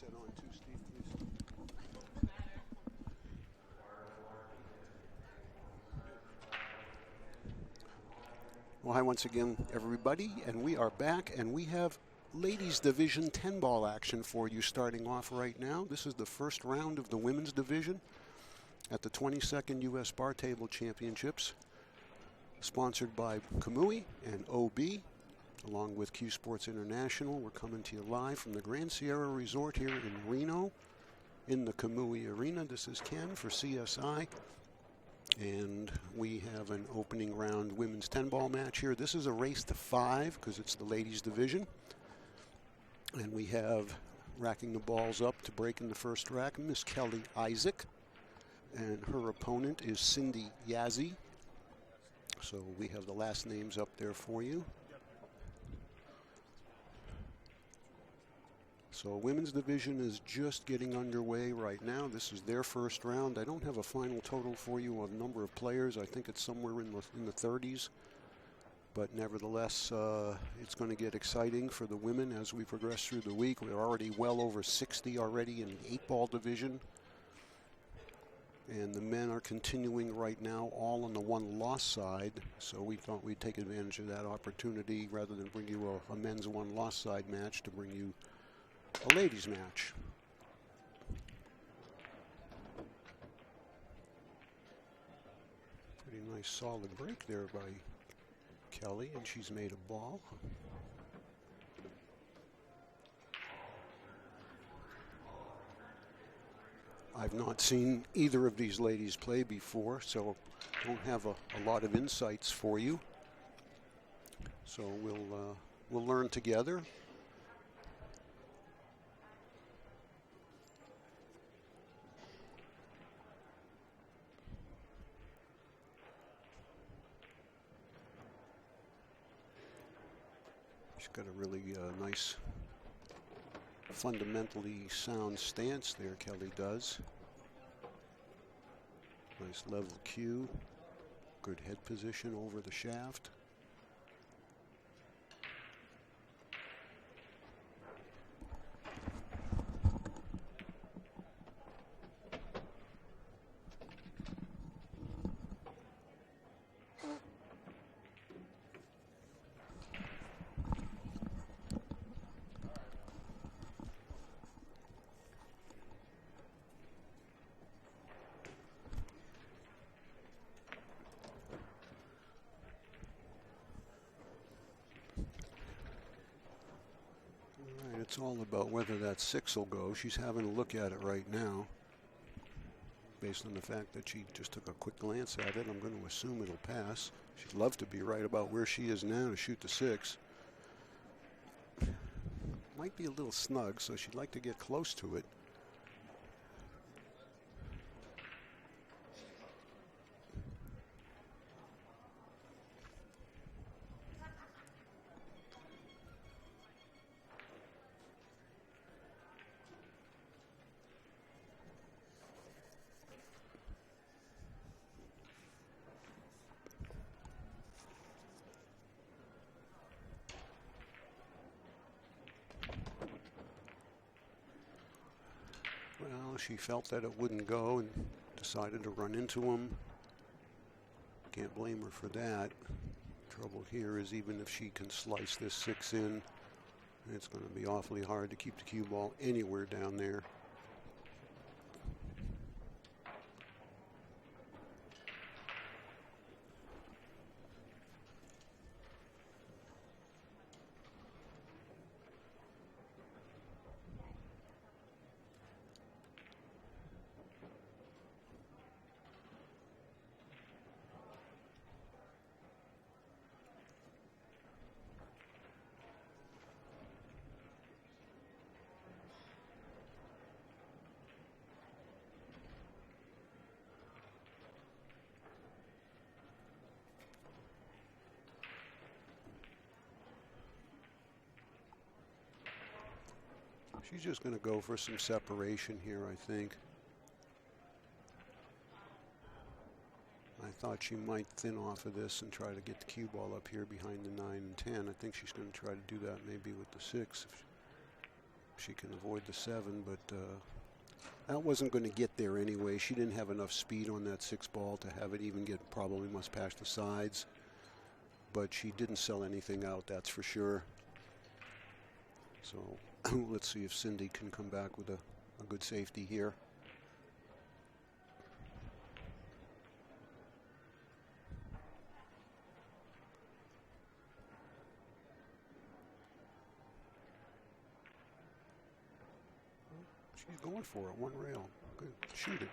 headset on too, Steve, please. Well, hi once again, everybody, and we are back, and we have ladies division 10 ball action for you starting off right now. This is the first round of the women's division at the 22nd U.S. Bar Table Championships, sponsored by Kamui and OB, along with CueSports International. We're coming to you live from the Grand Sierra Resort here in Reno, in the Kamui Arena. This is Ken for CSI, and we have an opening round women's 10 ball match here. This is a race to 5 because it's the ladies division, and we have racking the balls up to break in the first rack, Miss Kelly Issac, and her opponent is Cindy Yazzie. So we have the last names up there for you. So women's division is just getting underway right now. This is their first round. I don't have a final total for you on number of players. I think it's somewhere in the 30s. But nevertheless, it's going to get exciting for the women as we progress through the week. We're already well over 60 already in the 8-ball division. And the men are continuing right now all on the one-loss side. So we thought we'd take advantage of that opportunity rather than bring you a men's one-loss side match to bring you a ladies match. Pretty nice solid break there by Kelly, and she's made a ball. I've not seen either of these ladies play before, so don't have a lot of insights for you. So we'll learn together. She's got a really nice, fundamentally sound stance there, Kelly does. Nice level cue, good head position over the shaft. It's all about whether that 6 will go. She's having a look at it right now. Based on the fact that she just took a quick glance at it, I'm going to assume it'll pass. She'd love to be right about where she is now to shoot the 6. Might be a little snug, so she'd like to get close to it. Well, she felt that it wouldn't go and decided to run into him. Can't blame her for that. Trouble here is even if she can slice this 6 in, it's going to be awfully hard to keep the cue ball anywhere down there. She's just going to go for some separation here, I think. I thought she might thin off of this and try to get the cue ball up here behind the 9 and 10. I think she's going to try to do that maybe with the 6. If she can avoid the 7, but that wasn't going to get there anyway. She didn't have enough speed on that 6 ball to have it even get, probably must pass the sides. But she didn't sell anything out, that's for sure. So let's see if Cindy can come back with a good safety here. She's going for it, 1 rail. Good, shoot it.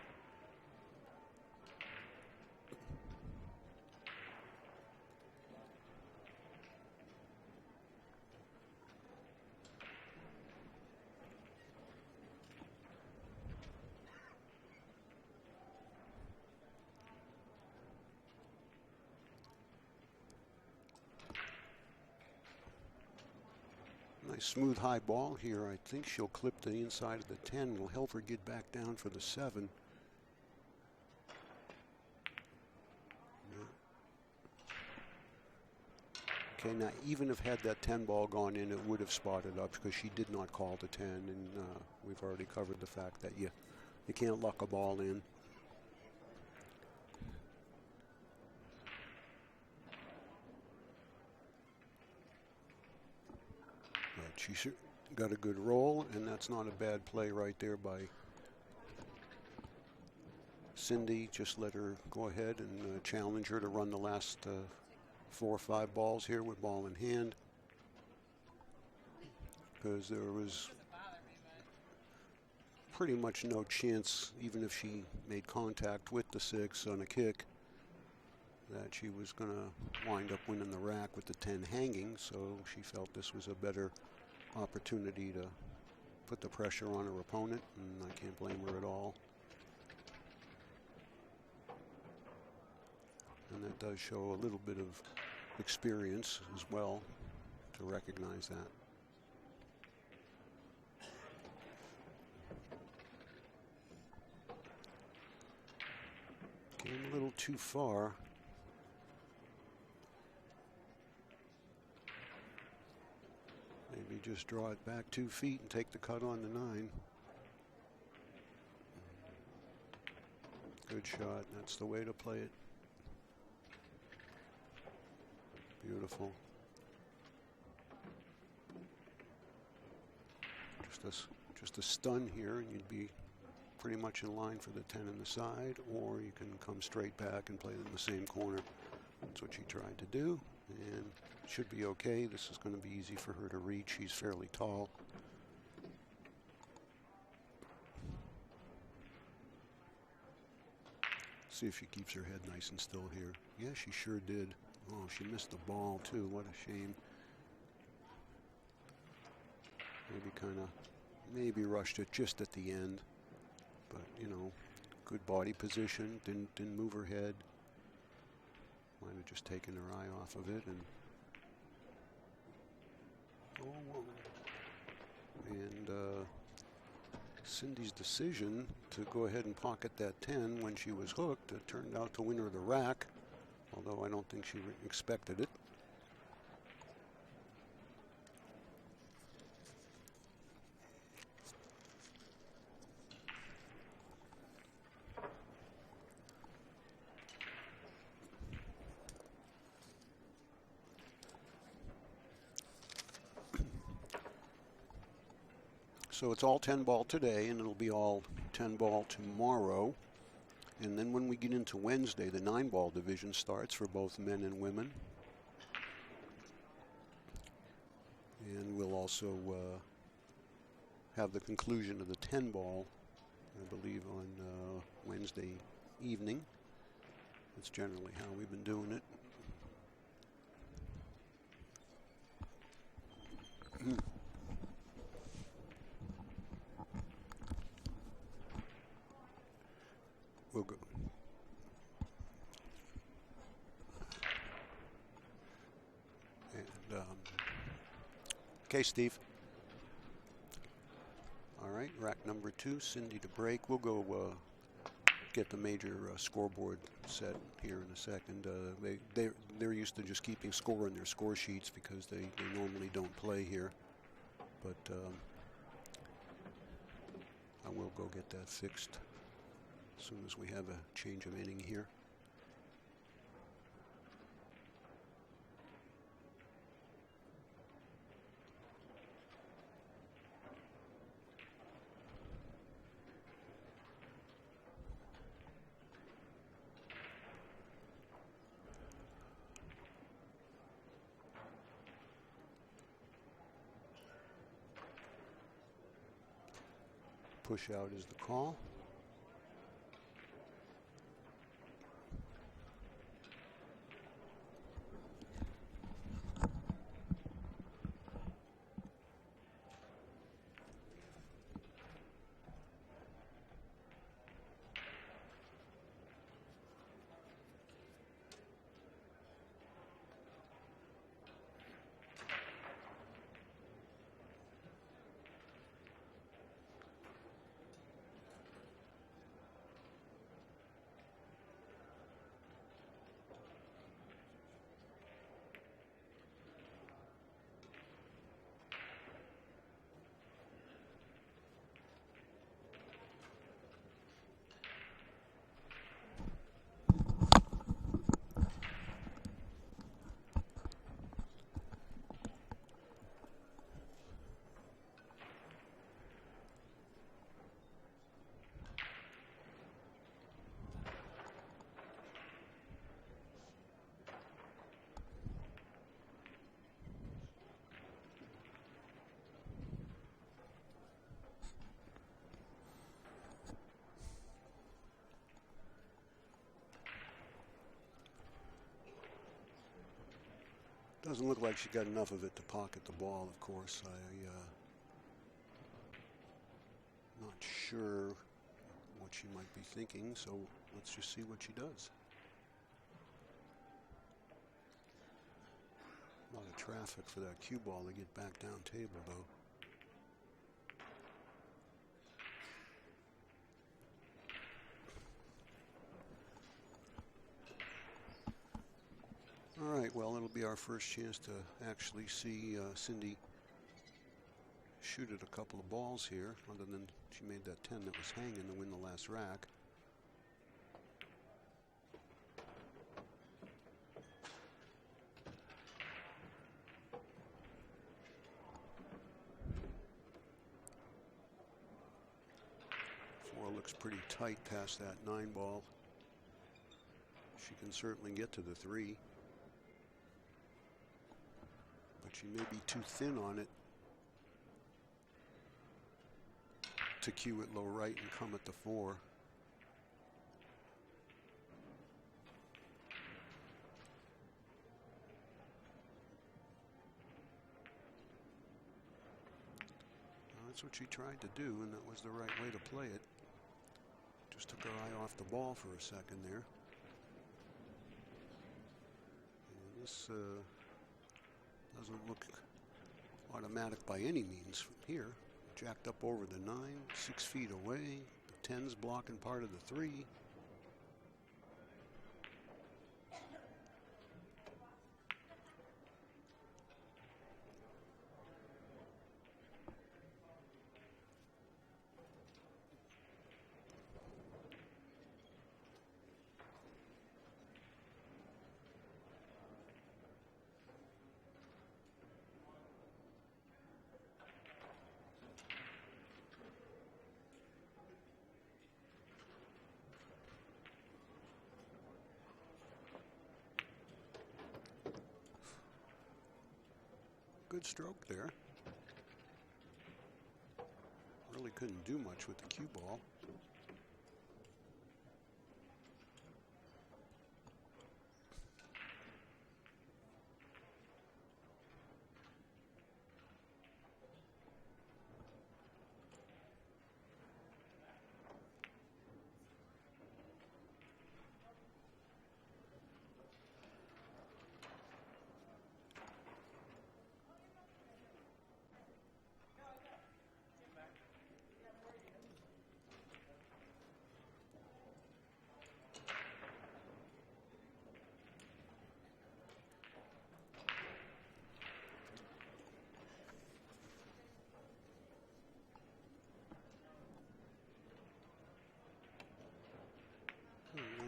Nice smooth high ball here. I think she'll clip the inside of the 10. It'll help her get back down for the 7. Okay, now even if had that 10 ball gone in, it would have spotted up because she did not call the 10, and we've already covered the fact that you can't luck a ball in. She got a good roll, and that's not a bad play right there by Cindy. Just let her go ahead and challenge her to run the last 4 or 5 balls here with ball in hand, because there was pretty much no chance, even if she made contact with the 6 on a kick, that she was going to wind up winning the rack with the 10 hanging. So she felt this was a better opportunity to put the pressure on her opponent, and I can't blame her at all. And that does show a little bit of experience as well to recognize that. Came a little too far. Maybe just draw it back 2 feet and take the cut on the 9. Good shot. That's the way to play it. Beautiful. Just a stun here, and you'd be pretty much in line for the 10 on the side, or you can come straight back and play it in the same corner. That's what she tried to do, and should be okay. This is going to be easy for her to reach. She's fairly tall. See if she keeps her head nice and still here. Yeah, she sure did. Oh, she missed the ball too. What a shame. Maybe rushed it just at the end, but you know, good body position. Didn't move her head. Might have just taken her eye off of it, and Cindy's decision to go ahead and pocket that 10 when she was hooked, it turned out to win her the rack, although I don't think she expected it. So it's all 10 ball today, and it'll be all 10 ball tomorrow. And then when we get into Wednesday, the 9 ball division starts for both men and women. And we'll also have the conclusion of the 10 ball, I believe, on Wednesday evening. That's generally how we've been doing it. We'll go. And, okay, Steve. All right, rack number 2, Cindy to break. We'll go get the major scoreboard set here in a second. They're used to just keeping score in their score sheets because they normally don't play here. But I will go get that fixed as soon as we have a change of inning here. Push out is the call. Doesn't look like she got enough of it to pocket the ball, of course. Not sure what she might be thinking, so let's just see what she does. A lot of traffic for that cue ball to get back down table, though. All right, well, it'll be our first chance to actually see Cindy shoot at a couple of balls here, other than she made that 10 that was hanging to win the last rack. Four looks pretty tight past that 9 ball. She can certainly get to the 3. But she may be too thin on it to cue it low right and come at the 4. That's what she tried to do, and that was the right way to play it. Just took her eye off the ball for a second there. And this doesn't look automatic by any means from here. Jacked up over the 9, 6 feet away. The 10's blocking part of the 3. Good stroke there. Really couldn't do much with the cue ball.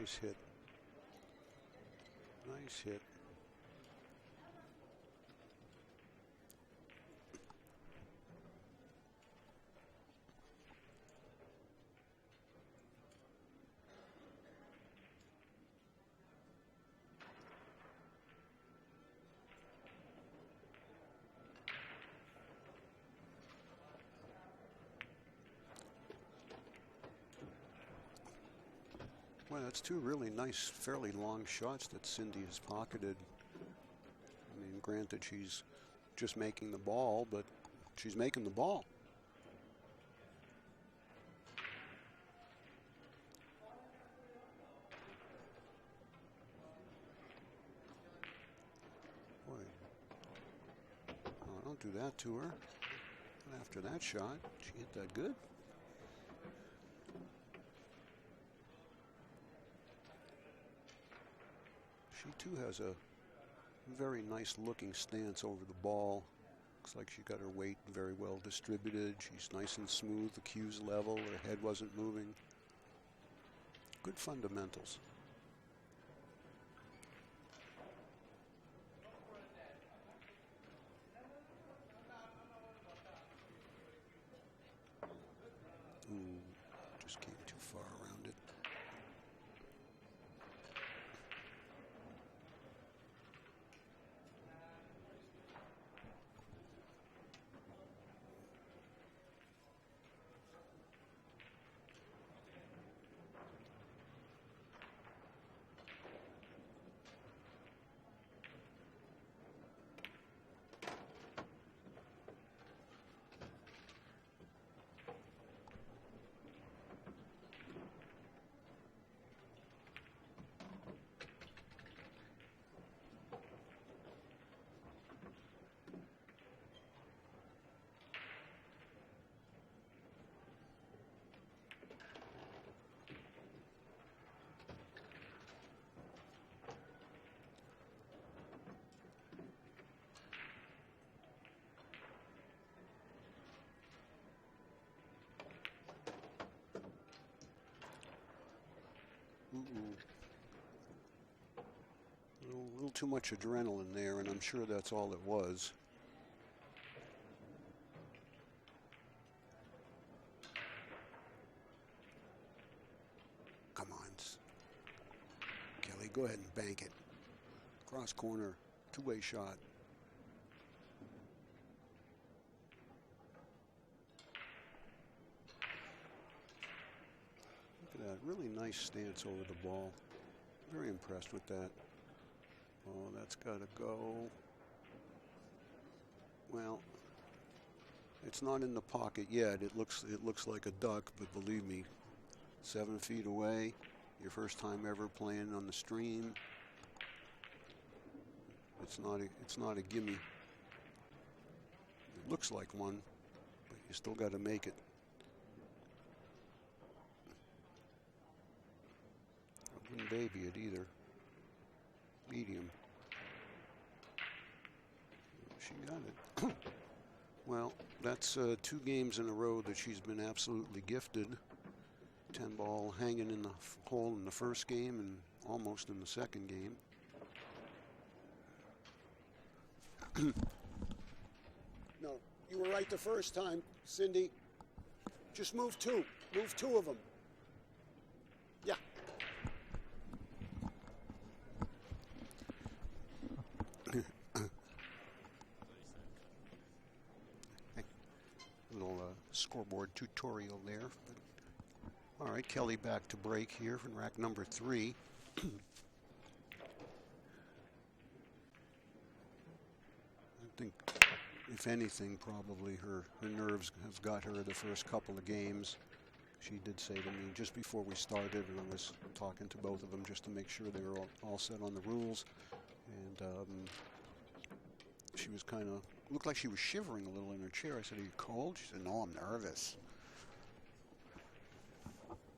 Nice hit. Nice hit. Well, that's two really nice, fairly long shots that Cindy has pocketed. I mean, granted, she's just making the ball, but she's making the ball. Boy, oh, don't do that to her. After that shot, she hit that good. She too has a very nice looking stance over the ball. Looks like she got her weight very well distributed. She's nice and smooth. The cue's level. Her head wasn't moving. Good fundamentals. Ooh, just came too far around it. A little too much adrenaline there, and I'm sure that's all it was. Come on, Kelly, go ahead and bank it. Cross corner, two-way shot. Look at that, really nice stance over the ball. Very impressed with that. Oh, that's got to go. Well, it's not in the pocket yet. It looks like a duck, but believe me, 7 feet away, your first time ever playing on the stream. It's not a gimme. It looks like one, but you still got to make it. I wouldn't baby it either. Medium. She got it. Well, that's 2 games in a row that she's been absolutely gifted. 10 ball hanging in the hole in the first game and almost in the second game. No, you were right the first time, Cindy. Just move 2. Move 2 of them. Yeah. Little scoreboard tutorial there. But, all right, Kelly back to break here from rack number 3. I think, if anything, probably her nerves have got her the first couple of games. She did say to me just before we started, and I was talking to both of them just to make sure they were all set on the rules. And she was kind of, looked like she was shivering a little in her chair. I said, "Are you cold?" She said, "No, I'm nervous."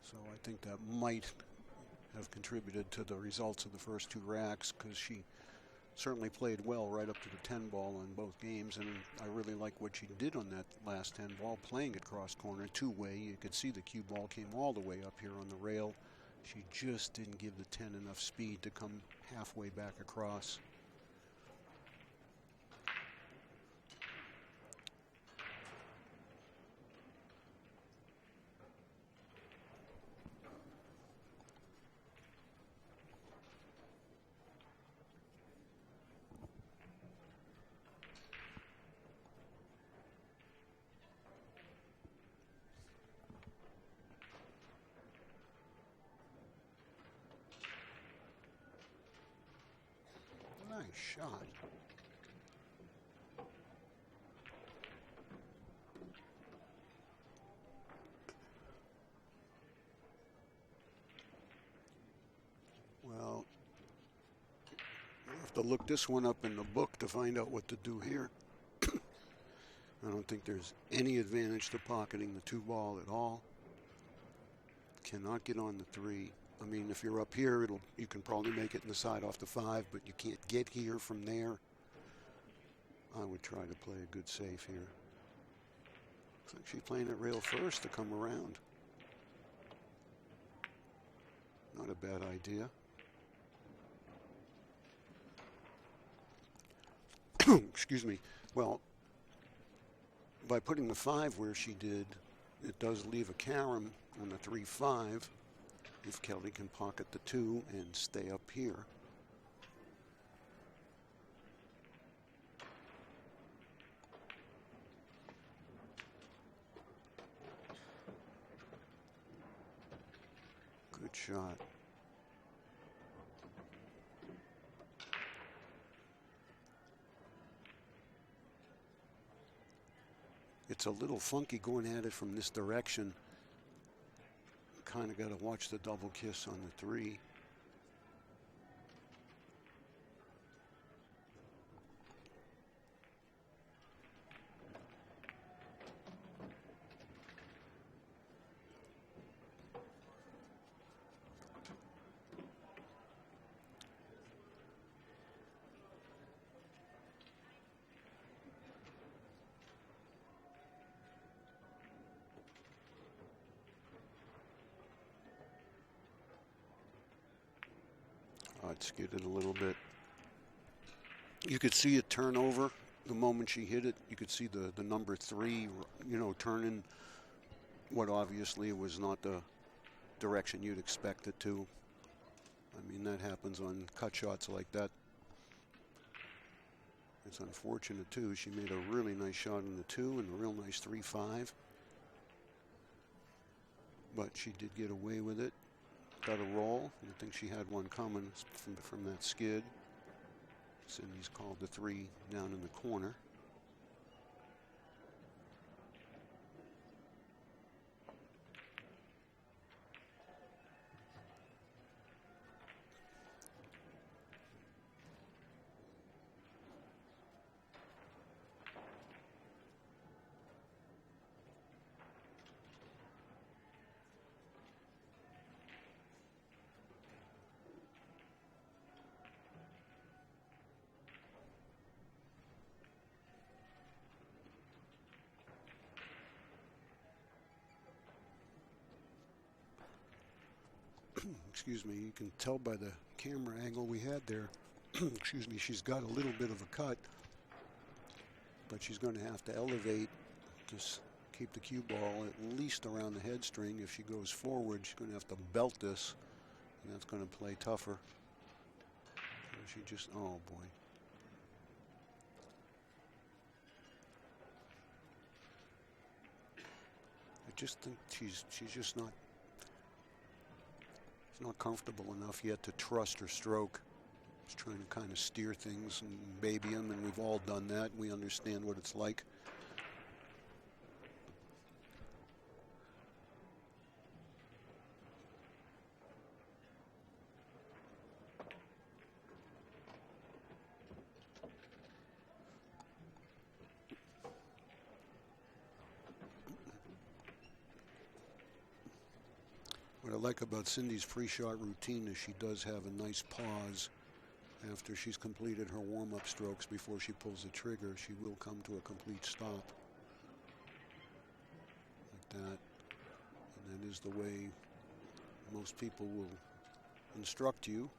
So I think that might have contributed to the results of the first 2 racks, because she certainly played well right up to the 10 ball in both games, and I really like what she did on that last 10 ball, playing it cross corner 2-way. You could see the cue ball came all the way up here on the rail, She just didn't give the 10 enough speed to come halfway back across. Nice shot. Well, you have to look this one up in the book to find out what to do here. I don't think there's any advantage to pocketing the 2-ball at all. Cannot get on the 3. I mean, if you're up here, you can probably make it in the side off the 5, but you can't get here from there. I would try to play a good safe here. Looks like she's playing it rail first to come around. Not a bad idea. Excuse me. Well, by putting the 5 where she did, it does leave a carom on the 3-5 if Kelly can pocket the 2 and stay up here. Good shot. It's a little funky going at it from this direction. Kind of got to watch the double kiss on the 3. It skidded a little bit. You could see it turn over the moment she hit it. You could see the number 3, you know, turning what obviously was not the direction you'd expect it to. I mean, that happens on cut shots like that. It's unfortunate, too. She made a really nice shot on the 2 and a real nice 3-5. But she did get away with it. Got a roll. I think she had one coming from that skid. Cindy's called the 3 down in the corner. Excuse me, you can tell by the camera angle we had there, excuse me, she's got a little bit of a cut, but she's going to have to elevate to keep the cue ball at least around the head string. If she goes forward, she's going to have to belt this, and that's going to play tougher. And she just, oh boy. I just think she's just not comfortable enough yet to trust her stroke. She's trying to kind of steer things and baby them, and we've all done that. We understand what it's like. What I like about Cindy's free shot routine is she does have a nice pause after she's completed her warm-up strokes. Before she pulls the trigger, she will come to a complete stop like that. And that is the way most people will instruct you.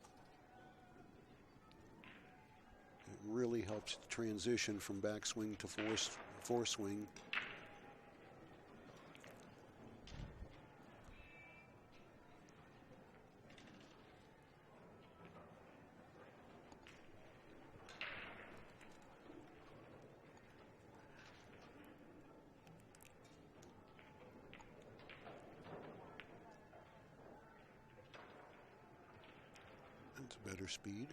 It really helps the transition from backswing to foreswing. That's better speed.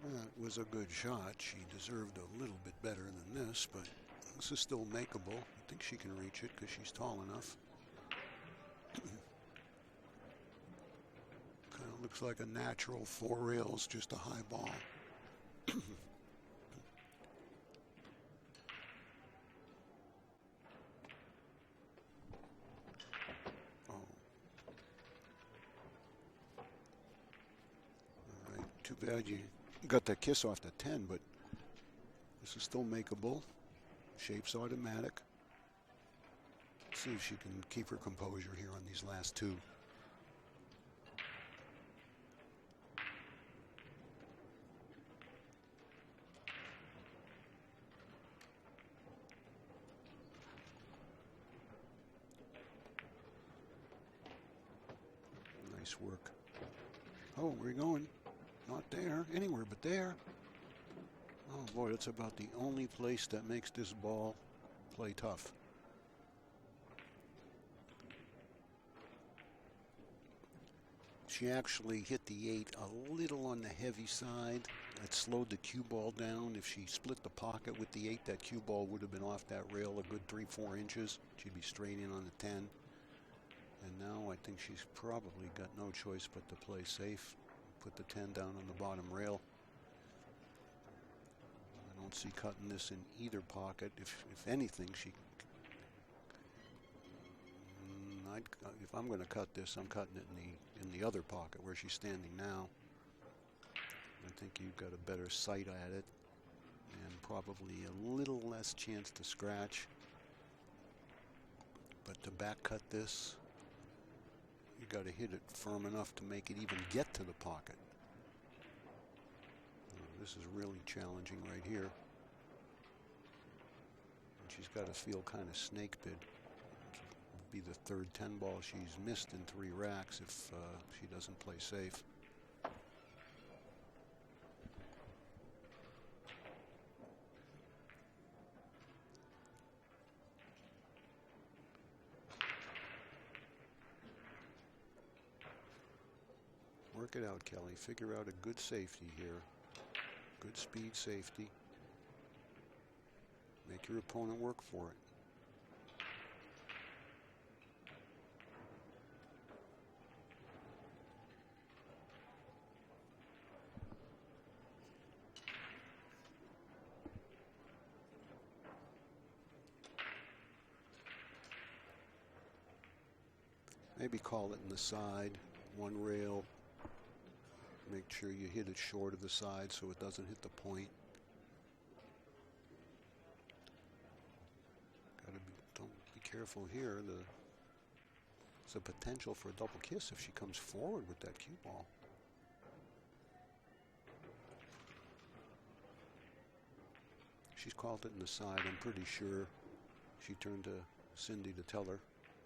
That was a good shot. She deserved a little bit better than this, but this is still makeable. I think she can reach it because she's tall enough. Kind of looks like a natural 4 rails, just a high ball. Oh. All right, too bad you got that kiss off the 10, but this is still makeable. Shape's automatic. Let's see if she can keep her composure here on these last 2. Nice work. Oh, where are you going? Not there, anywhere but there. Oh boy, that's about the only place that makes this ball play tough. She actually hit the 8 a little on the heavy side. That slowed the cue ball down. If she split the pocket with the 8, that cue ball would have been off that rail a good 3-4 inches. She'd be straight in on the 10. And now I think she's probably got no choice but to play safe. Put the 10 down on the bottom rail. I don't see cutting this in either pocket. If anything, if I'm going to cut this, I'm cutting it in the other pocket where she's standing now. I think you've got a better sight at it and probably a little less chance to scratch. But to back cut this, you got to hit it firm enough to make it even get to the pocket. This is really challenging right here. And she's got to feel kind of snake bid. It'll be the third 10 ball she's missed in 3 racks if she doesn't play safe. Work it out, Kelly. Figure out a good safety here. Good speed safety. Make your opponent work for it. Maybe call it in the side, one rail. Make sure you hit it short of the side so it doesn't hit the point. Don't be careful here. There's a potential for a double kiss if she comes forward with that cue ball. She's called it in the side, I'm pretty sure. She turned to Cindy to tell her,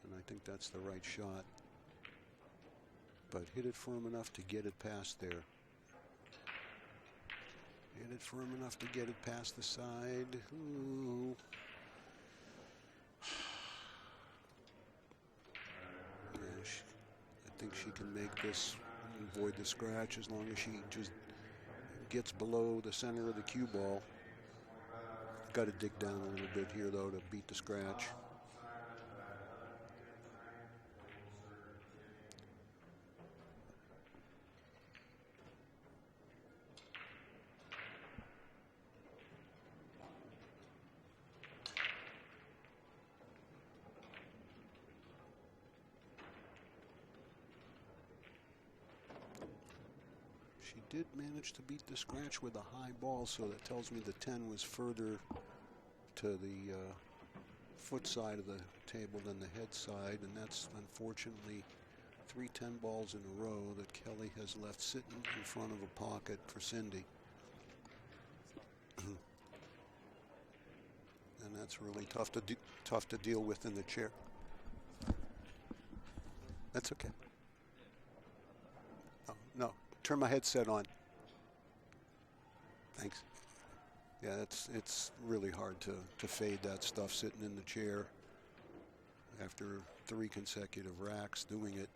and I think that's the right shot. But hit it firm enough to get it past there. Hit it firm enough to get it past the side. Ooh. Yeah, I think she can make this, avoid the scratch as long as she just gets below the center of the cue ball. Got to dig down a little bit here, though, to beat the scratch. She did manage to beat the scratch with a high ball, so that tells me the 10 was further to the foot side of the table than the head side, and that's unfortunately 3 10 balls in a row that Kelly has left sitting in front of a pocket for Cindy. And that's really tough to deal with in the chair. That's okay. Oh, no, turn my headset on. Thanks. Yeah, it's really hard to fade that stuff sitting in the chair after 3 consecutive racks doing it.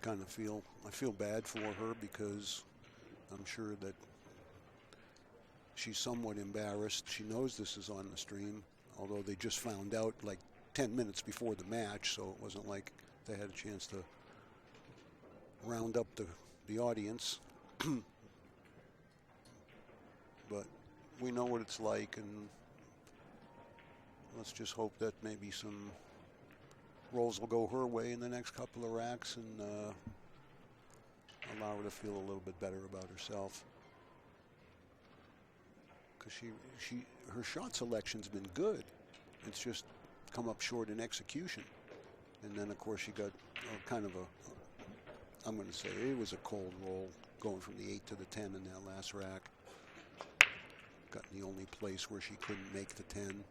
I feel bad for her because I'm sure that she's somewhat embarrassed. She knows this is on the stream, although they just found out like 10 minutes before the match, so it wasn't like they had a chance to round up the audience. But we know what it's like, and let's just hope that maybe some rolls will go her way in the next couple of racks and allow her to feel a little bit better about herself. Because her shot selection's been good. It's just come up short in execution. And then, of course, she got kind of I'm going to say it was a cold roll going from the 8 to the 10 in that last rack. Got in the only place where she couldn't make the 10.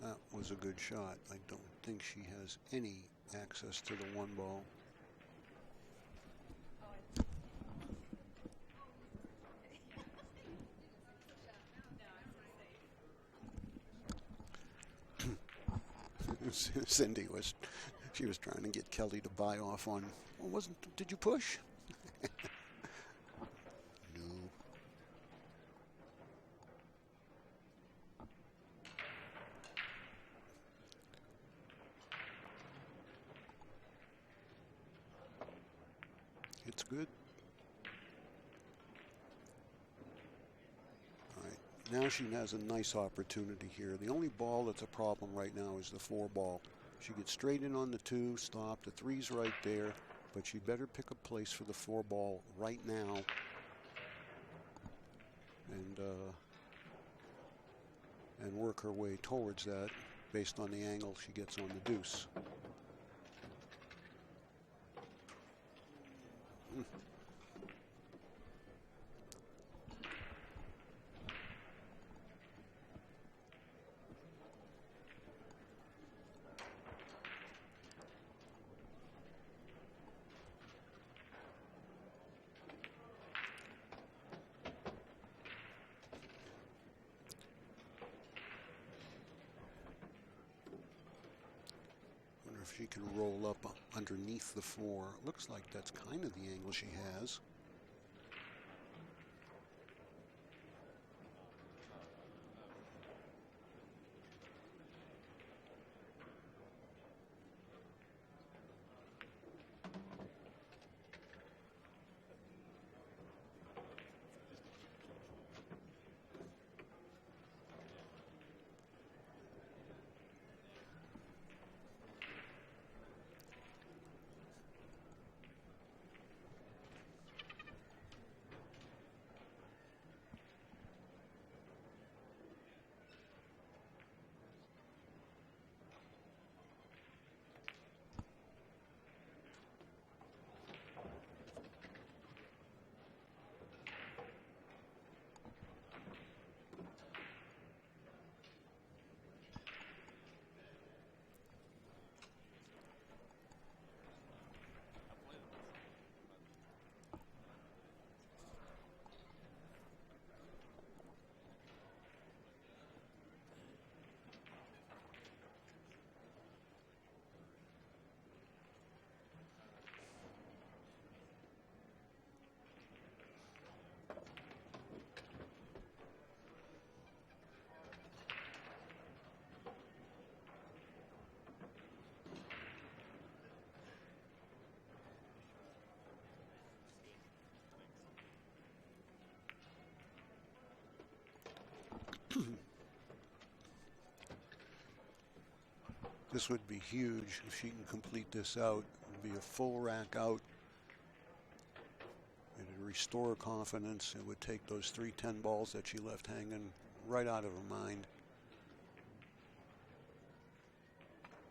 That was a good shot. I don't think she has any access to the 1 ball. Cindy was trying to get Kelly to buy off on, well, did you push? No. It's good. All right, now she has a nice opportunity here. The only ball that's a problem right now is the 4 ball. She gets straight in on the 2, stop. The 3's right there, but she better pick a place for the 4 ball right now. And work her way towards that based on the angle she gets on the deuce. she can roll up underneath the 4. Looks like that's kind of the angle she has. This would be huge if she can complete this out. It would be a full rack out. It would restore confidence. It would take those 3 10 balls that she left hanging right out of her mind.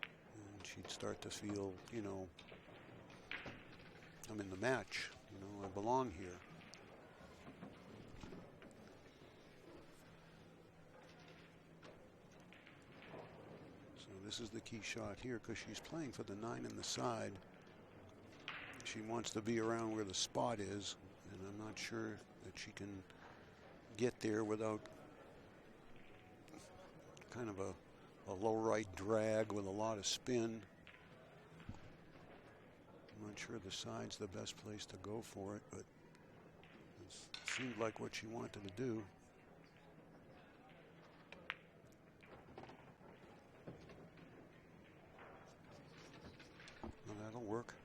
And she'd start to feel, you know, I'm in the match. You know, I belong here. This is the key shot here because she's playing for the 9 in the side. She wants to be around where the spot is, and I'm not sure that she can get there without kind of a low right drag with a lot of spin. I'm not sure the side's the best place to go for it, but it seemed like what she wanted to do. That'll work.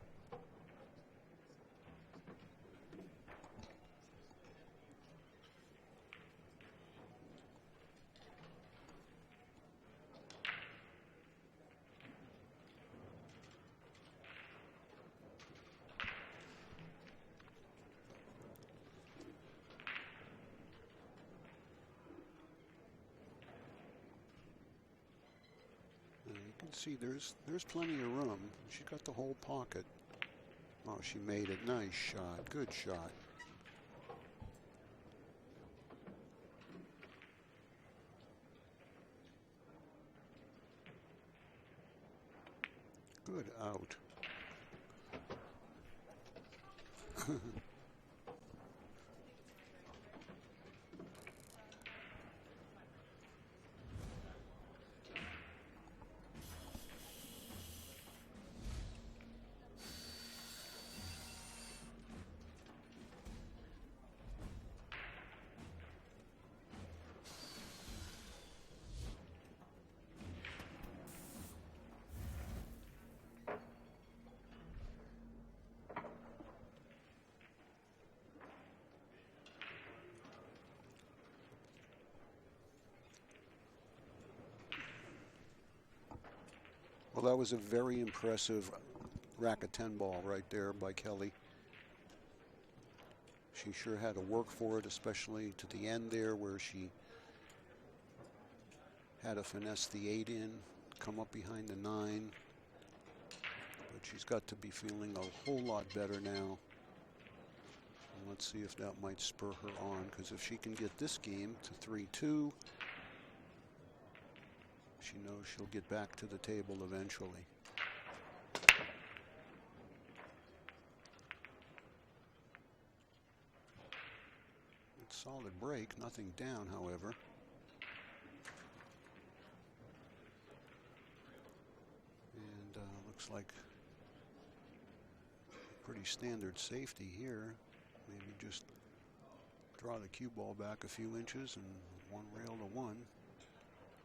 You can see there's plenty of room. She got the whole pocket. Oh, she made it. Nice shot. Good shot. Good out. Well, that was a very impressive rack of 10 ball right there by Kelly. She sure had to work for it, especially to the end there where she had to finesse the 8 in, come up behind the 9. But she's got to be feeling a whole lot better now. And let's see if that might spur her on, because if she can get this game to 3-2, she knows she'll get back to the table eventually. It's solid break, nothing down, however. And looks like pretty standard safety here. Maybe just draw the cue ball back a few inches and one rail to one.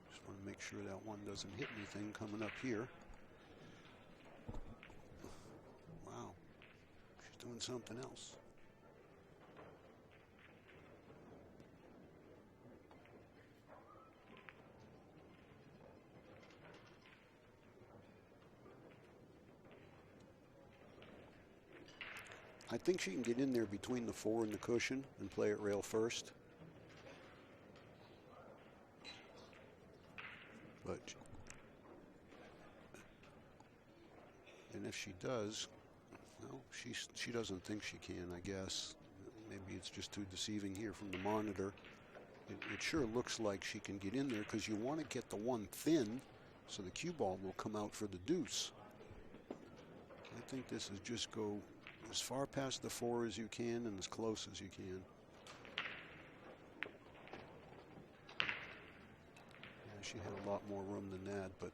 Just want to make sure that one doesn't hit anything coming up here. Wow, she's doing something else. I think she can get in there between the 4 and the cushion and play it rail first. And if she does, well, she doesn't think she can, I guess. Maybe it's just too deceiving here from the monitor. It sure looks like she can get in there because you want to get the one thin so the cue ball will come out for the deuce. I think this is just go as far past the 4 as you can and as close as you can. Yeah, she had a lot more room than that, but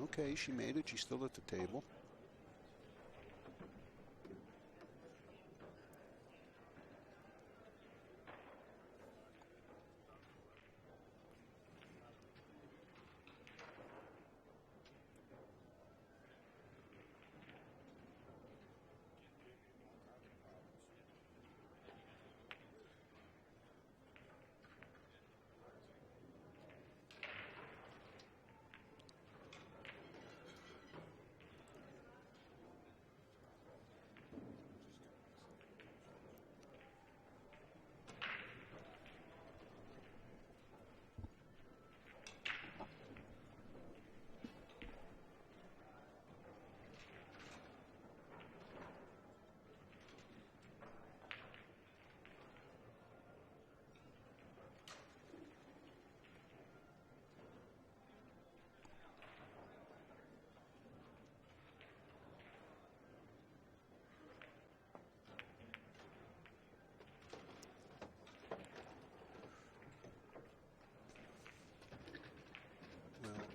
okay, she made it. She's still at the table.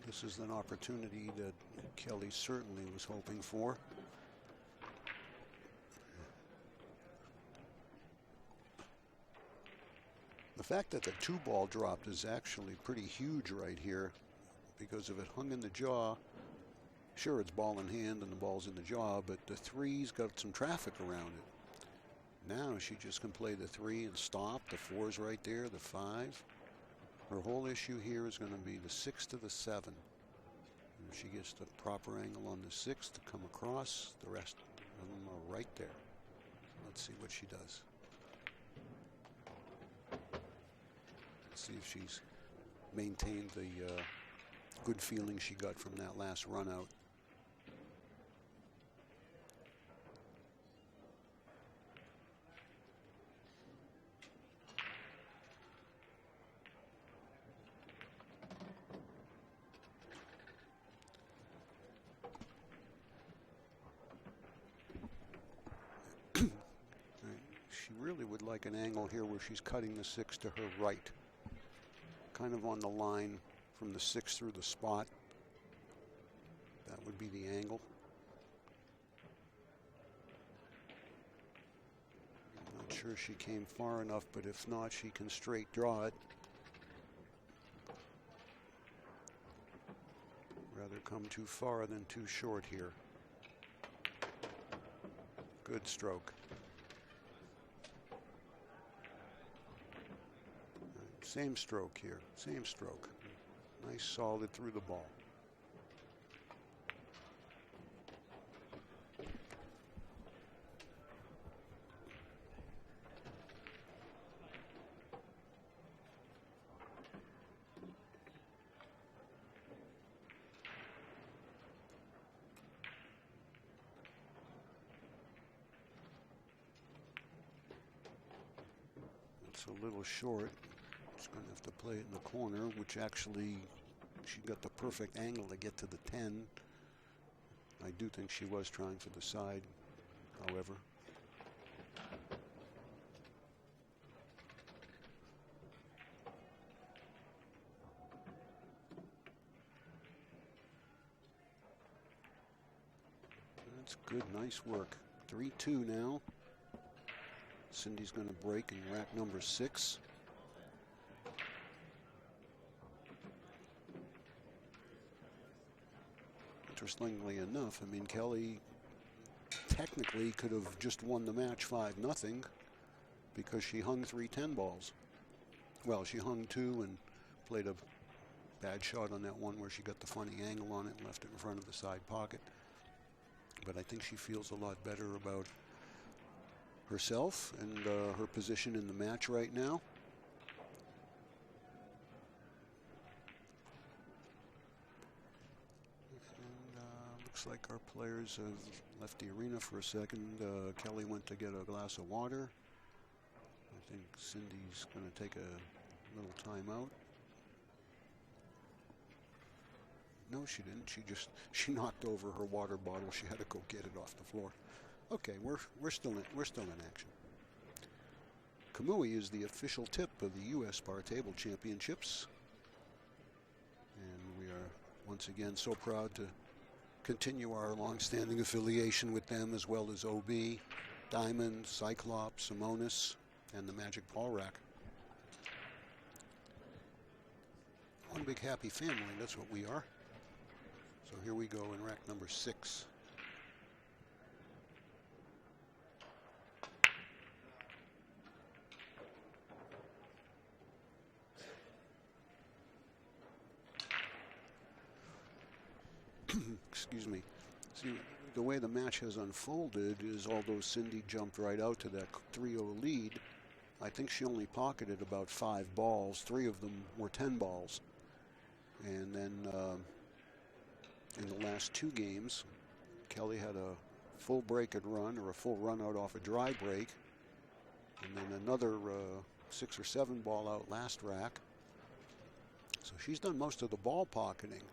This is an opportunity that Kelly certainly was hoping for. The fact that the 2-ball dropped is actually pretty huge right here, because if it hung in the jaw, sure, it's ball in hand and the ball's in the jaw, but the 3's got some traffic around it. Now she just can play the 3 and stop. The 4's right there, the 5. Her whole issue here is going to be the 6 to the 7. And if she gets the proper angle on the 6 to come across, the rest of them are right there. Let's see what she does. Let's see if she's maintained the good feeling she got from that last run out. She really would like an angle here where she's cutting the 6 to her right, kind of on the line from the 6 through the spot. That would be the angle. I'm not sure she came far enough, but if not, she can straight draw it. Rather come too far than too short here. Good stroke. Same stroke here, same stroke. Nice solid through the ball. It's a little short. She's going to have to play it in the corner, which actually she got the perfect angle to get to the 10. I do think she was trying for the side, however. Good, nice work. 3-2 now. Cindy's going to break in rack number 6. Interestingly enough, I mean, Kelly technically could have just won the match 5-0 because she hung 3 10 balls. Well, she hung 2 and played a bad shot on that one where she got the funny angle on it and left it in front of the side pocket. But I think she feels a lot better about herself and her position in the match right now. And looks like our players have left the arena for a second. Kelly went to get a glass of water. I think Cindy's going to take a little time out. No, she didn't. She knocked over her water bottle. She had to go get it off the floor. Okay, we're still in action. Kamui is the official tip of the U.S. Bar Table Championships, and we are once again so proud to continue our long-standing affiliation with them, as well as OB, Diamond, Cyclops, Simonis, and the Magic Ball Rack. One big happy family, that's what we are. So here we go in rack number 6. Excuse me. See, the way the match has unfolded is, although Cindy jumped right out to that 3-0 lead, I think she only pocketed about 5 balls. 3 of them were 10 balls. And then in the last 2 games, Kelly had a full break-it run, or a full run out off a dry break, and then another 6 or 7 ball out last rack. So she's done most of the ball pocketing.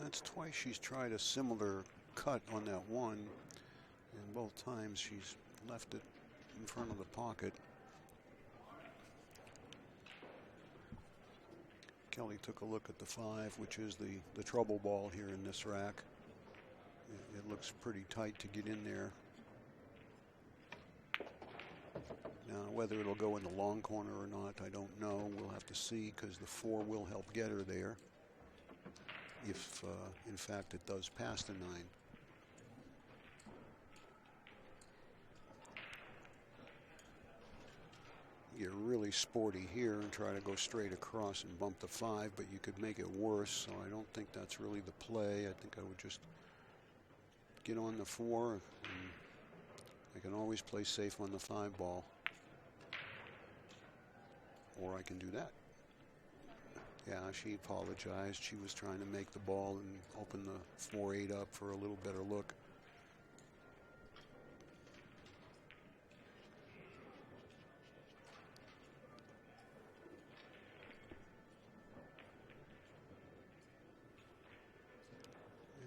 That's twice she's tried a similar cut on that one, and both times she's left it in front of the pocket. Kelly took a look at the 5, which is the trouble ball here in this rack. It looks pretty tight to get in there. Now, whether it'll go in the long corner or not, I don't know. We'll have to see, because the 4 will help get her there, if in fact it does pass the 9. You're really sporty here and try to go straight across and bump the 5, but you could make it worse, so I don't think that's really the play. I think I would just get on the 4, and I can always play safe on the 5 ball. Or I can do that. Yeah, she apologized. She was trying to make the ball and open the 4-8 up for a little better look.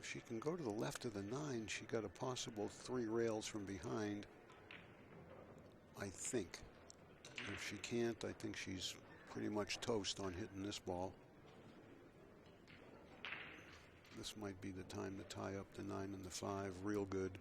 If she can go to the left of the 9, she got a possible 3 rails from behind, I think. If she can't, I think she's pretty much toast on hitting this ball. This might be the time to tie up the 9 and the 5 real good.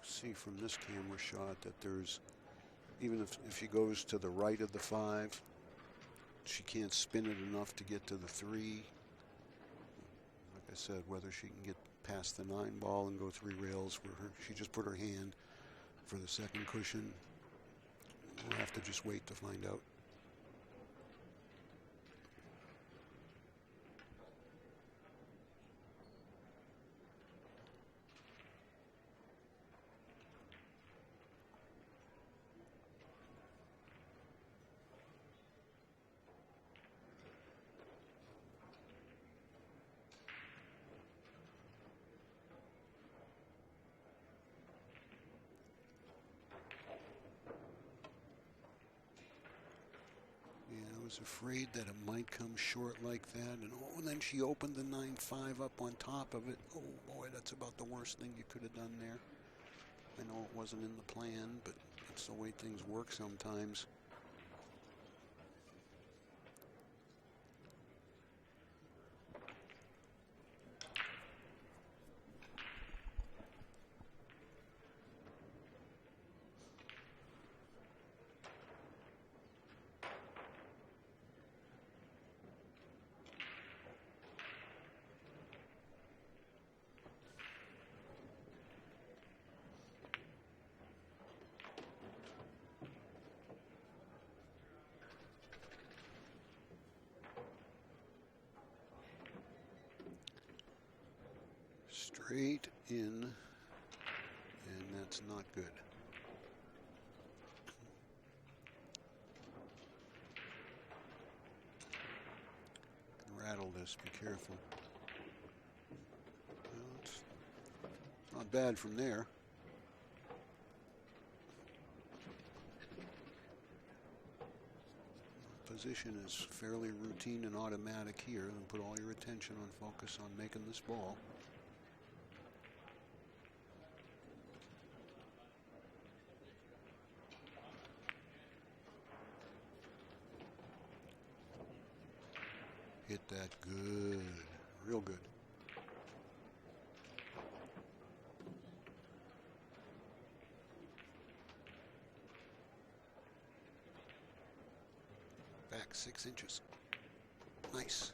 See from this camera shot that there's, even if she goes to the right of the 5, she can't spin it enough to get to the 3. Like I said, whether she can get past the 9 ball and go 3 rails where she just put her hand for the second cushion. We'll have to just wait to find out. Was afraid that it might come short like that, and oh, then she opened the 9-5 up on top of it. Oh boy, that's about the worst thing you could have done there. I know it wasn't in the plan, but that's the way things work sometimes. Straight in, and that's not good. Rattle this, be careful. Well, it's not bad from there. Position is fairly routine and automatic here, and put all your attention on focus on making this ball. Hit that good, real good. Back 6 inches. Nice.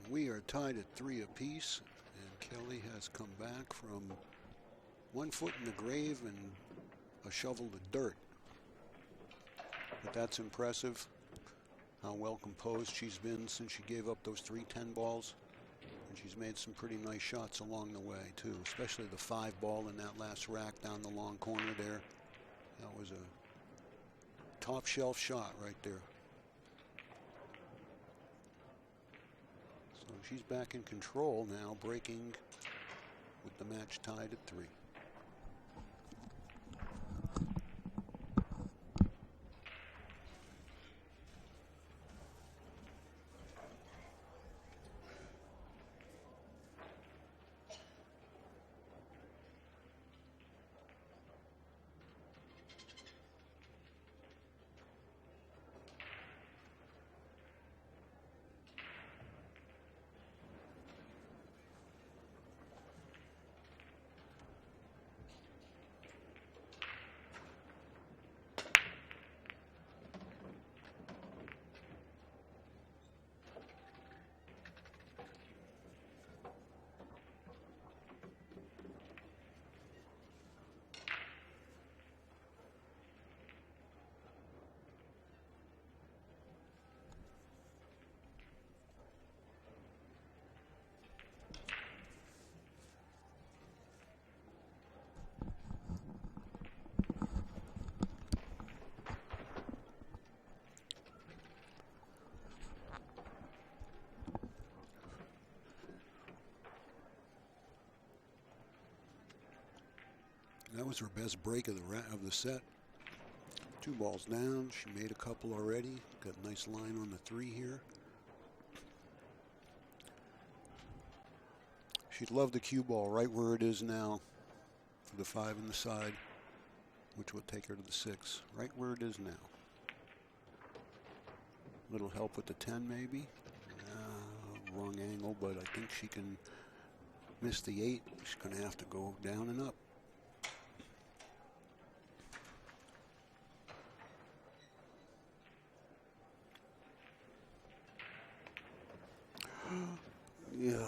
We are tied at 3 apiece, and Kelly has come back from 1 foot in the grave and a shovel of dirt. But that's impressive, how well composed she's been since she gave up those 3 10-balls. And she's made some pretty nice shots along the way, too, especially the 5-ball in that last rack down the long corner there. That was a top shelf shot right there. So she's back in control now, breaking with the match tied at 3. That was her best break of the set. 2 balls down. She made a couple already. Got a nice line on the 3 here. She'd love the cue ball right where it is now for the 5 in the side, which would take her to the 6, right where it is now. Little help with the 10 maybe. Wrong angle, but I think she can miss the 8. She's going to have to go down and up. Yeah.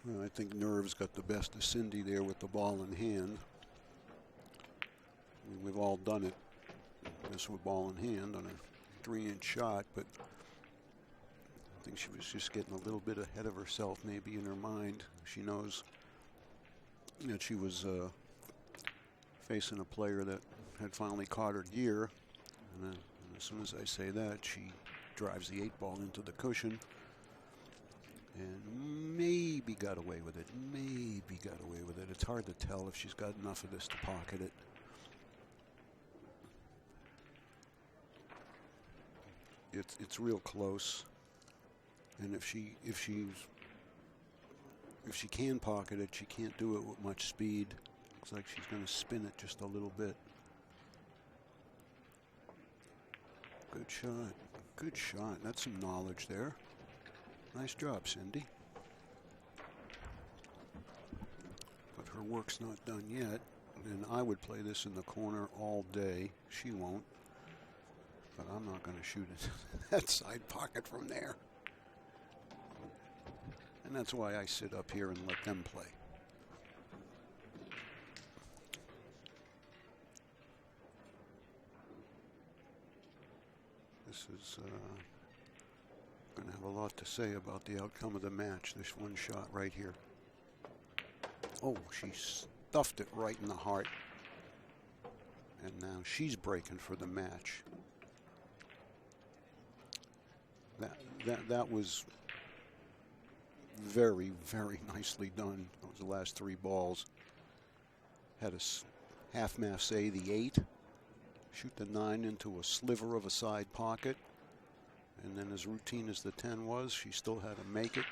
Well, I think nerves got the best of Cindy there with the ball in hand. I mean, we've all done it, this with ball in hand on a 3-inch shot, but I think she was just getting a little bit ahead of herself maybe in her mind. She knows that she was facing a player that had finally caught her gear, and as soon as I say that, she drives the 8 ball into the cushion and maybe got away with it. Maybe got away with it. It's hard to tell if she's got enough of this to pocket it. It's real close, and if she can pocket it, she can't do it with much speed. Looks like she's going to spin it just a little bit. Good shot. Good shot. That's some knowledge there. Nice job, Cindy. But her work's not done yet, and I would play this in the corner all day. She won't. But I'm not going to shoot it that side pocket from there. And that's why I sit up here and let them play. This is going to have a lot to say about the outcome of the match, this one shot right here. Oh, she stuffed it right in the heart. And now she's breaking for the match. That was very, very nicely done. That was the last 3 balls. Had a half masse the 8. Shoot the 9 into a sliver of a side pocket. And then as routine as the 10 was, she still had to make it.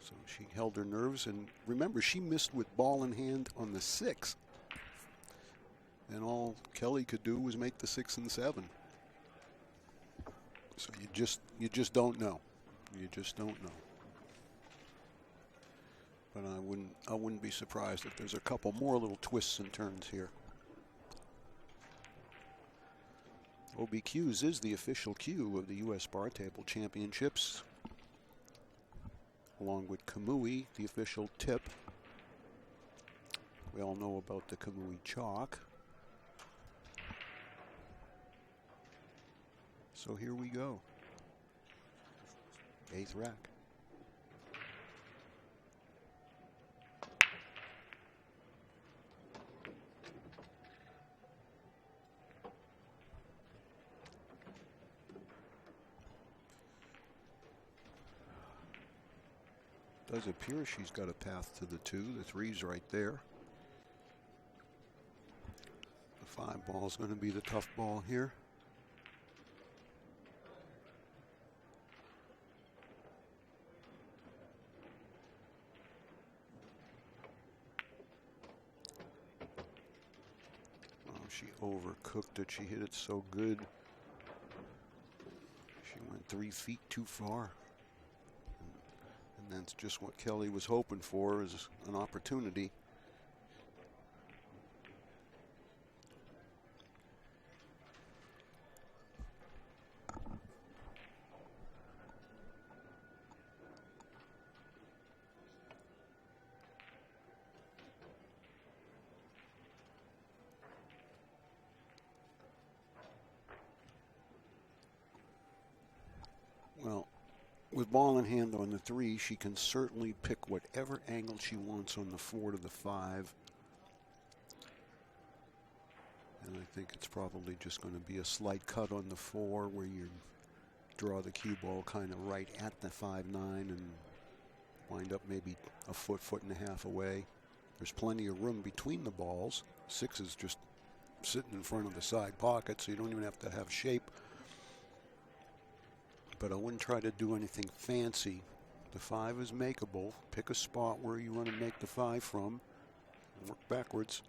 So she held her nerves. And remember, she missed with ball in hand on the 6. And all Kelly could do was make the 6 and 7. So you just don't know. You just don't know. But I wouldn't be surprised if there's a couple more little twists and turns here. OBQs is the official cue of the U.S. Bar Table Championships, along with Kamui, the official tip. We all know about the Kamui chalk. So here we go. 8th rack. Does appear she's got a path to the 2. The 3's right there. The 5 ball is going to be the tough ball here. She overcooked it. She hit it so good. She went 3 feet too far. And that's just what Kelly was hoping for, is an opportunity. Well, with ball in hand on the 3, she can certainly pick whatever angle she wants on the 4 to the 5. And I think it's probably just going to be a slight cut on the 4 where you draw the cue ball kind of right at the 5-9 and wind up maybe a foot, foot and a half away. There's plenty of room between the balls. 6 is just sitting in front of the side pocket, so you don't even have to have shape. But I wouldn't try to do anything fancy. The 5 is makeable. Pick a spot where you want to make the 5 from. Work backwards.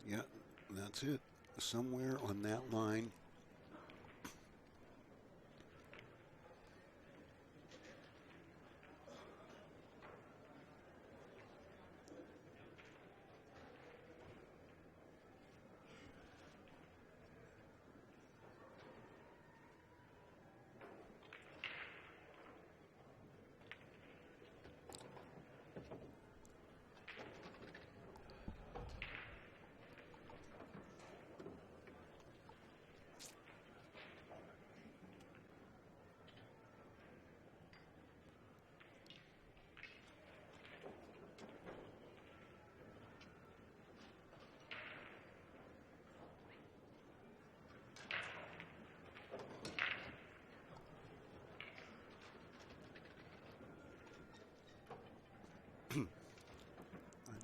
Yeah, that's it. Somewhere on that line.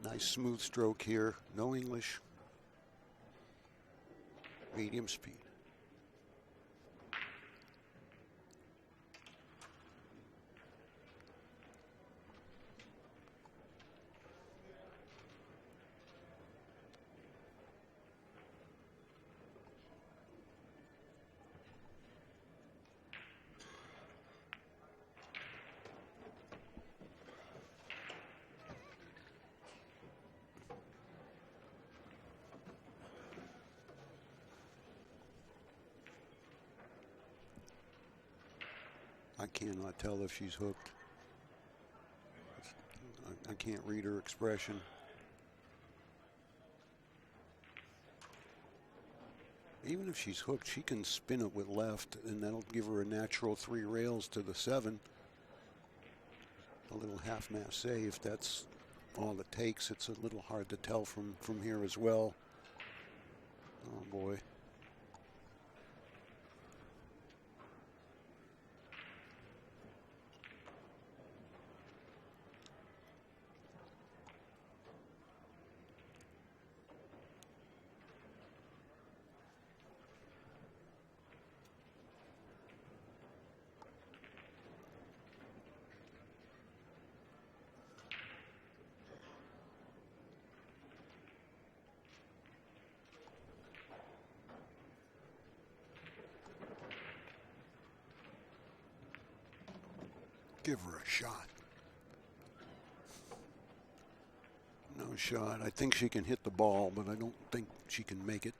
Nice smooth stroke here. No English. Medium speed. I cannot tell if she's hooked. I can't read her expression. Even if she's hooked, she can spin it with left, and that'll give her a natural 3 rails to the 7. A little half masse, if that's all it takes. It's a little hard to tell from here as well. Oh boy. Give her a shot. No shot. I think she can hit the ball, but I don't think she can make it.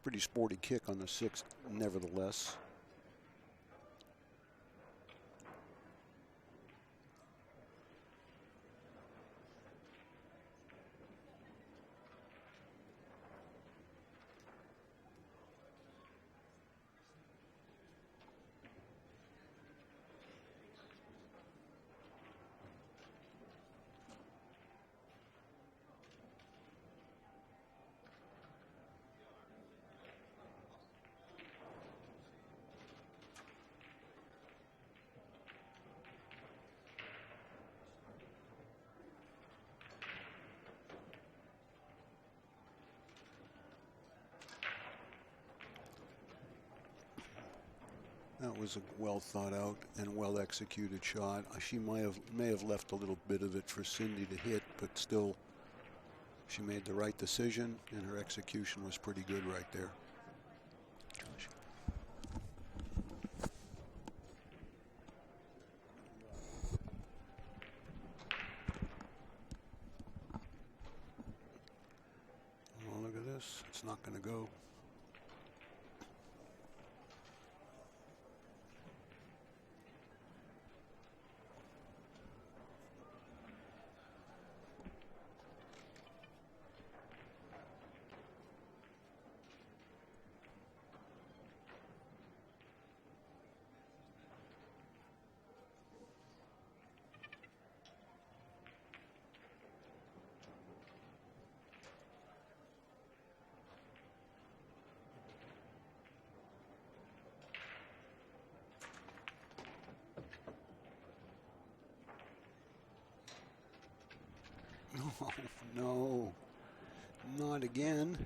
Pretty sporty kick on the 6th, nevertheless. That was a well thought out and well executed shot. She may have left a little bit of it for Cindy to hit, but still she made the right decision and her execution was pretty good right there. Oh, look at this. It's not going to go. Oh, no, not again.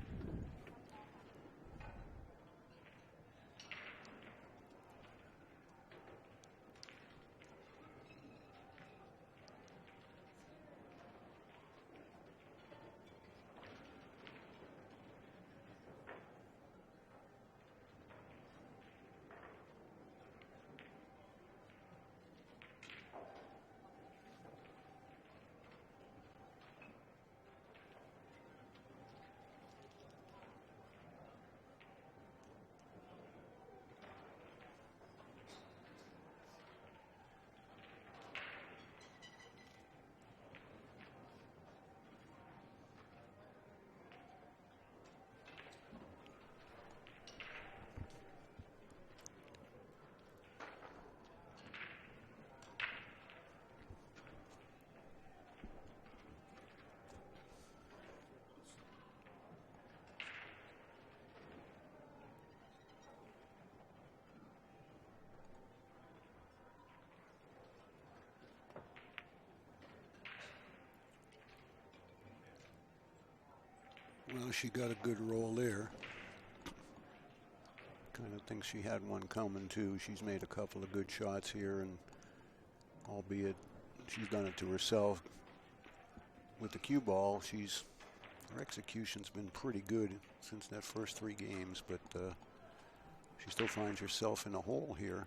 Well, she got a good roll there. Kind of thinks she had one coming too. She's made a couple of good shots here, and albeit she's done it to herself with the cue ball, her execution's been pretty good since that first 3 games, but she still finds herself in a hole here.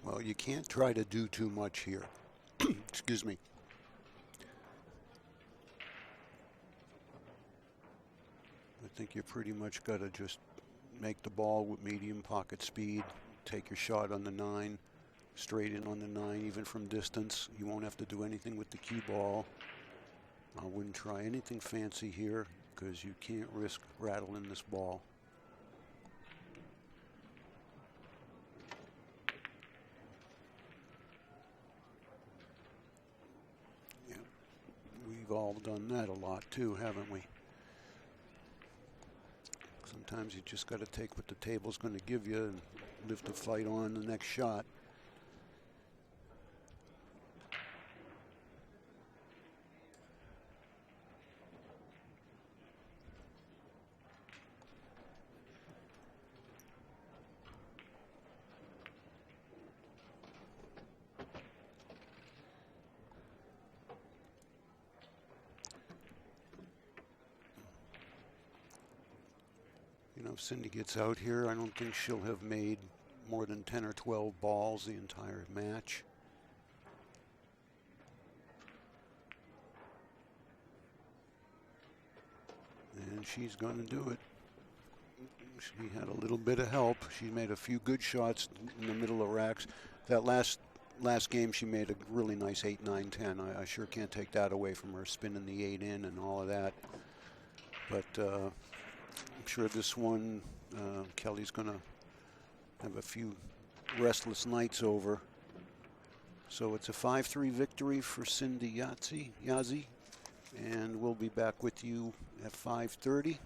Well, you can't try to do too much here. Excuse me. I think you pretty much got to just make the ball with medium pocket speed, take your shot on the 9, straight in on the 9, even from distance. You won't have to do anything with the cue ball. I wouldn't try anything fancy here because you can't risk rattling this ball. We've all done that a lot too, haven't we? Sometimes you just got to take what the table's going to give you and live to fight on the next shot. If Cindy gets out here, I don't think she'll have made more than 10 or 12 balls the entire match. And she's going to do it. She had a little bit of help. She made a few good shots in the middle of racks. That last game, she made a really nice 8, 9, 10. I sure can't take that away from her, spinning the 8 in and all of that. But I'm sure this one, Kelly's going to have a few restless nights over. So it's a 5-3 victory for Cindy Yazzie. And we'll be back with you at 5:30.